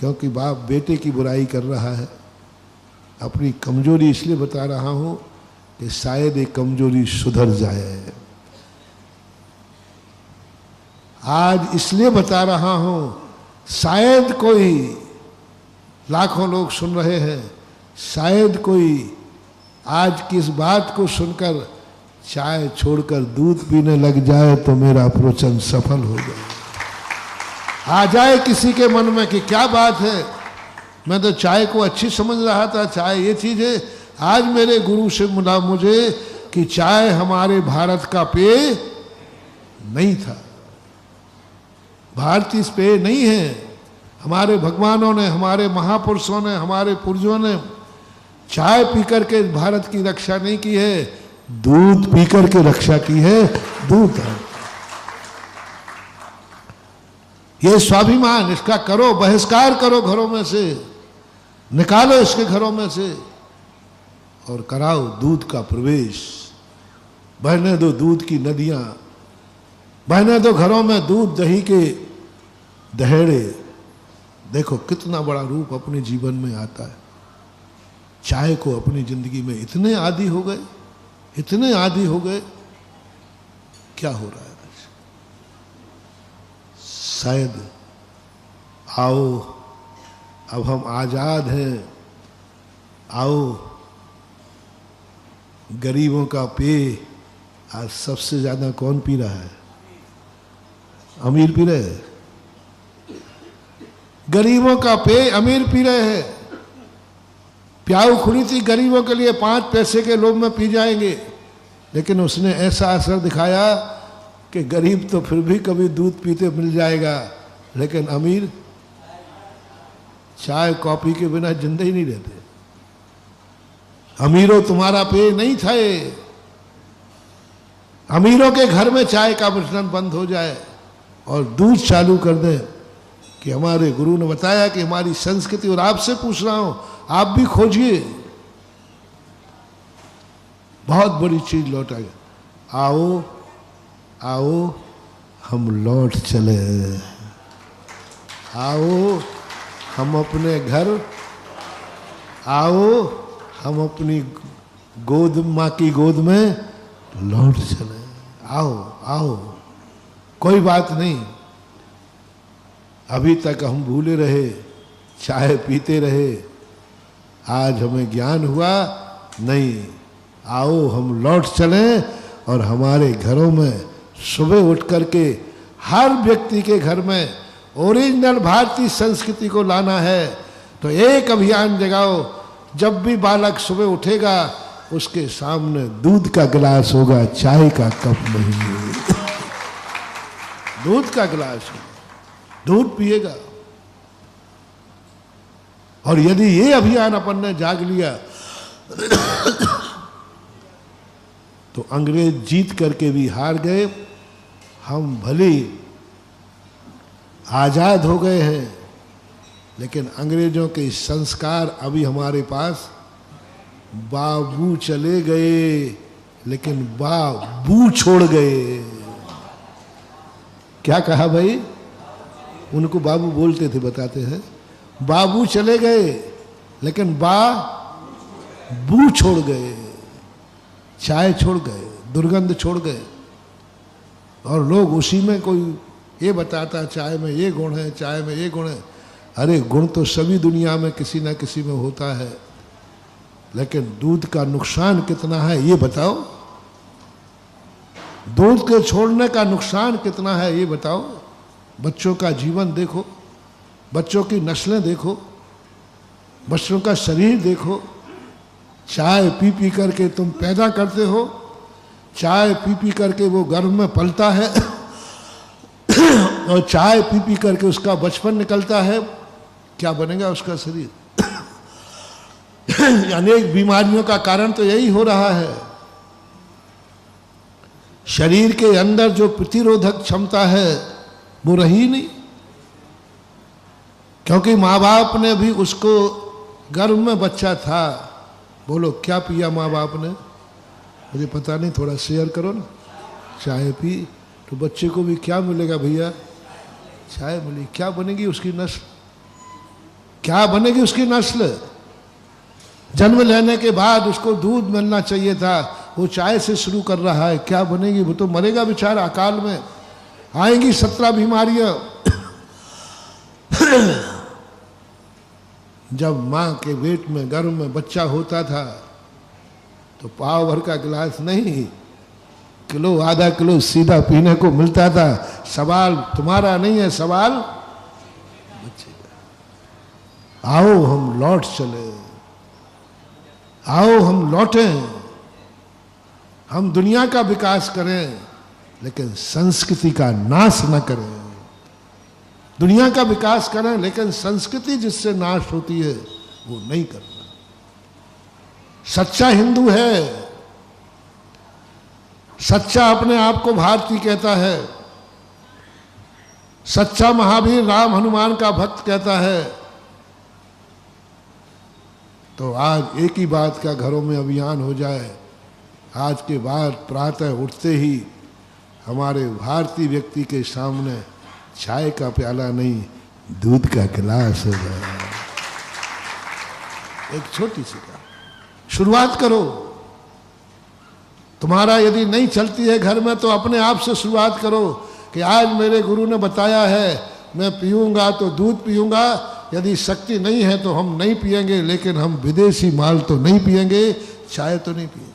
क्योंकि बाप बेटे की बुराई कर रहा है। अपनी कमजोरी इसलिए बता रहा हूं कि शायद एक कमजोरी सुधर जाए। आज इसलिए बता रहा हूं, शायद कोई, लाखों लोग सुन रहे हैं, शायद कोई आज की इस बात को सुनकर चाय छोड़कर दूध पीने लग जाए तो मेरा प्रवचन सफल हो जाए। आ जाए किसी के मन में कि क्या बात है, मैं तो चाय को अच्छी समझ रहा था, चाय ये चीज है। आज मेरे गुरु से मिला मुझे कि चाय हमारे भारत का पेय नहीं था, भारतीय पेय नहीं है। हमारे भगवानों ने, हमारे महापुरुषों ने, हमारे पूर्वजों ने चाय पीकर के भारत की रक्षा नहीं की है, दूध पीकर के रक्षा की है। दूध ये स्वाभिमान, इसका करो, बहिष्कार करो, घरों में से निकालो, इसके घरों में से, और कराओ दूध का प्रवेश। बहने दो दूध की नदियां, बहने दो घरों में दूध दही के दहेड़े। देखो कितना बड़ा रूप अपने जीवन में आता है। चाय को अपनी जिंदगी में इतने आदी हो गए, इतने आदी हो गए, क्या हो रहा है? शायद आओ, अब हम आजाद हैं, आओ गरीबों का पेय आज सबसे ज्यादा कौन पी रहा है? अमीर पी रहे हैं। गरीबों का पेय अमीर पी रहे हैं। प्याऊ खुली थी गरीबों के लिए, 5 पैसे के लोभ में पी जाएंगे, लेकिन उसने ऐसा असर दिखाया कि गरीब तो फिर भी कभी दूध पीते मिल जाएगा, लेकिन अमीर चाय कॉफी के बिना जिंदा ही नहीं रहते। अमीरों तुम्हारा पेय नहीं था ये। अमीरों के घर में चाय का प्रचलन बंद हो जाए और दूध चालू कर दे। कि हमारे गुरु ने बताया कि हमारी संस्कृति, और आपसे पूछ रहा हूं, आप भी खोजिए, बहुत बड़ी चीज लौट आई। आओ आओ हम लौट चले, आओ हम अपने घर, आओ हम अपनी गोद, माँ की गोद में लौट चले। आओ आओ, कोई बात नहीं। अभी तक हम भूले रहे, चाय पीते रहे, आज हमें ज्ञान हुआ नहीं। आओ हम लौट चलें और हमारे घरों में सुबह उठ करके हर व्यक्ति के घर में ओरिजिनल भारतीय संस्कृति को लाना है। तो एक अभियान जगाओ, जब भी बालक सुबह उठेगा उसके सामने दूध का गिलास होगा, चाय का कप नहीं। दूध का गिलास, दूध पिएगा। और यदि ये अभियान अपन ने जाग लिया तो अंग्रेज जीत करके भी हार गए। हम भले आजाद हो गए हैं, लेकिन अंग्रेजों के संस्कार अभी हमारे पास। बाबू चले गए लेकिन बाबू छोड़ गए। क्या कहा भाई? उनको बाबू बोलते थे, बताते हैं। बाबू चले गए लेकिन बू छोड़ गए। चाय छोड़ गए, दुर्गंध छोड़ गए, और लोग उसी में, कोई ये बताता चाय में ये गुण है, चाय में ये गुण है। अरे गुण तो सभी दुनिया में किसी ना किसी में होता है, लेकिन दूध का नुकसान कितना है ये बताओ। दूध के छोड़ने का नुकसान कितना है ये बताओ। बच्चों का जीवन देखो, बच्चों की नस्लें देखो, बच्चों का शरीर देखो। चाय पी पी करके तुम पैदा करते हो, चाय पी पी करके वो गर्भ में पलता है और चाय पी पी करके उसका बचपन निकलता है। क्या बनेगा उसका शरीर? अनेक बीमारियों का कारण तो यही हो रहा है। शरीर के अंदर जो प्रतिरोधक क्षमता है वो रही नहीं, क्योंकि माँ बाप ने भी उसको, गर्भ में बच्चा था, बोलो क्या पिया माँ बाप ने? मुझे पता नहीं, थोड़ा शेयर करो ना। चाय पी तो बच्चे को भी क्या मिलेगा भैया? चाय मिली। क्या बनेगी उसकी नस्ल? क्या बनेगी उसकी नस्ल? जन्म लेने के बाद उसको दूध मिलना चाहिए था, वो चाय से शुरू कर रहा है, क्या बनेगी? वो तो मरेगा बेचारा अकाल में। आएंगी 17 बीमारियां। जब माँ के पेट में गर्भ में बच्चा होता था तो पाव भर का गिलास नहीं, किलो आधा किलो सीधा पीने को मिलता था। सवाल तुम्हारा नहीं है, सवाल बच्चे का। आओ हम लौट चले, आओ हम लौटें, हम दुनिया का विकास करें लेकिन संस्कृति का नाश न करें। दुनिया का विकास करें लेकिन संस्कृति जिससे नाश होती है वो नहीं करना। सच्चा हिंदू है, सच्चा अपने आप को भारतीय कहता है, सच्चा महावीर राम हनुमान का भक्त कहता है। तो आज एक ही बात का घरों में अभियान हो जाए। आज के बाद प्रातः उठते ही हमारे भारतीय व्यक्ति के सामने चाय का प्याला नहीं, दूध का गिलास हो जाए। एक छोटी सी का शुरुआत करो। तुम्हारा यदि नहीं चलती है घर में तो अपने आप से शुरुआत करो कि आज मेरे गुरु ने बताया है मैं पीऊंगा तो दूध पीऊंगा, यदि शक्ति नहीं है तो हम नहीं पिएंगे, लेकिन हम विदेशी माल तो नहीं पिएंगे, चाय तो नहीं पिएंगे।